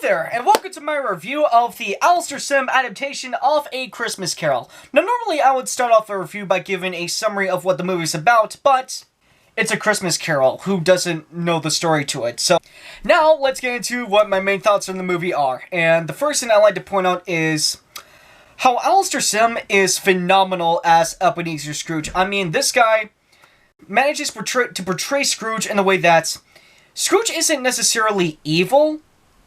there, and welcome to my review of the Alastair Sim adaptation of A Christmas Carol. Now, normally I would start off a review by giving a summary of what the movie's about, but it's A Christmas Carol. Who doesn't know the story to it? So, now let's get into what my main thoughts on the movie are. And the first thing I'd like to point out is how Alastair Sim is phenomenal as Ebenezer Scrooge. I mean, this guy manages to portray Scrooge in a way that Scrooge isn't necessarily evil,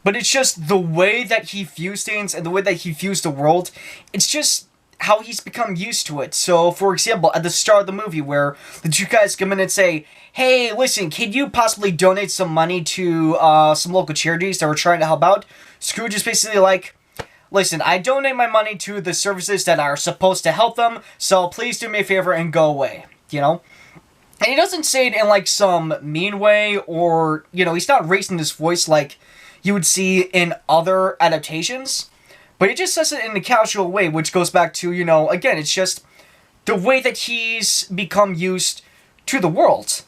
but it's just the way that he views things and the way that he views the world. It's just how he's become used to it. So, for example, at the start of the movie where the two guys come in and say, hey, listen, can you possibly donate some money to some local charities that we're trying to help out? Scrooge is basically like, listen, I donate my money to the services that are supposed to help them, so please do me a favor and go away, you know? And he doesn't say it in, like, some mean way, or, you know, he's not raising his voice like you would see in other adaptations, but he just says it in a casual way, which goes back to, you know, again, it's just the way that he's become used to the world.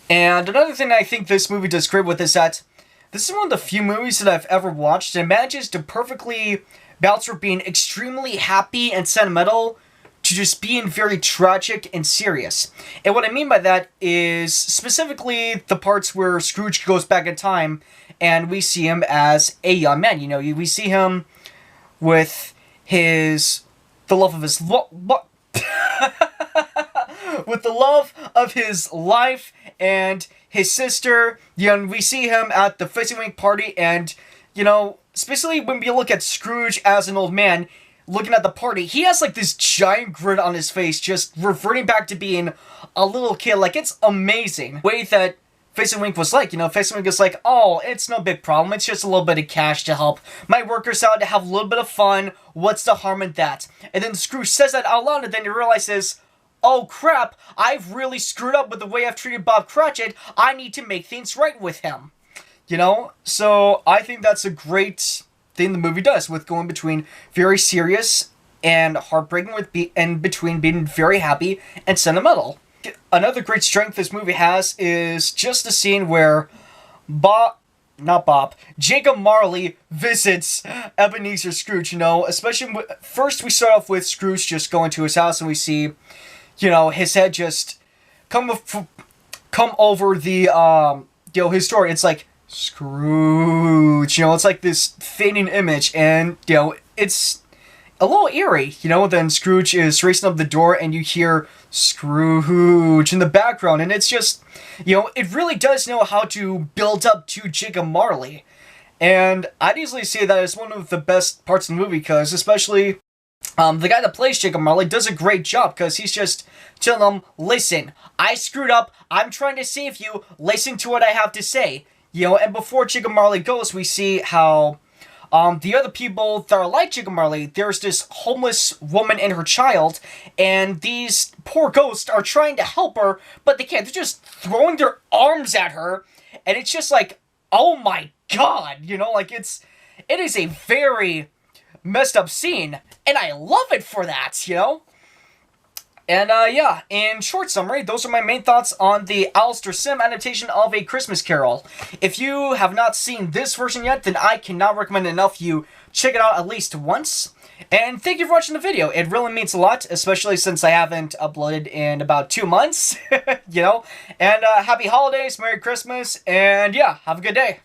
And another thing I think this movie does great with is that this is one of the few movies that I've ever watched that manages to perfectly balance from being extremely happy and sentimental to just being very tragic and serious. And what I mean by that is specifically the parts where Scrooge goes back in time and we see him as a young man. You know, we see him with the love of his with the love of his life and his sister. You know, we see him at the Fishing Wing party, and, you know, especially when we look at Scrooge as an old man, looking at the party, he has, like, this giant grin on his face, just reverting back to being a little kid. Like, it's amazing. The way that Face and Wink was like, you know, Face and Wink was like, oh, it's no big problem, it's just a little bit of cash to help my workers out, to have a little bit of fun, what's the harm in that? And then Scrooge says that out loud, and then he realizes, oh crap, I've really screwed up with the way I've treated Bob Cratchit, I need to make things right with him. You know? So, I think that's a great thing the movie does, with going between very serious and heartbreaking, and between being very happy and sentimental. Another great strength this movie has is just the scene where Jacob Marley visits Ebenezer Scrooge, you know, especially first we start off with Scrooge just going to his house and we see, you know, his head just come over the, you know, his story. It's like, Scrooge, you know, it's like this fading image, and, you know, it's a little eerie, you know. Then Scrooge is racing up the door and you hear Scrooge in the background, and it's just, you know, it really does know how to build up to Jacob Marley. And I'd easily say that it's one of the best parts of the movie, because especially the guy that plays Jacob Marley does a great job, because he's just telling him, listen, I screwed up, I'm trying to save you, listen to what I have to say. You know, and before Jacob Marley goes, we see how the other people that are like Jacob Marley, there's this homeless woman and her child, and these poor ghosts are trying to help her, but they can't. They're just throwing their arms at her, and it's just like, oh my god, you know, like, it is a very messed up scene, and I love it for that, you know? And, yeah, in short summary, those are my main thoughts on the Alastair Sim adaptation of A Christmas Carol. If you have not seen this version yet, then I cannot recommend enough you check it out at least once. And thank you for watching the video. It really means a lot, especially since I haven't uploaded in about 2 months, you know? And, happy holidays, Merry Christmas, and yeah, have a good day.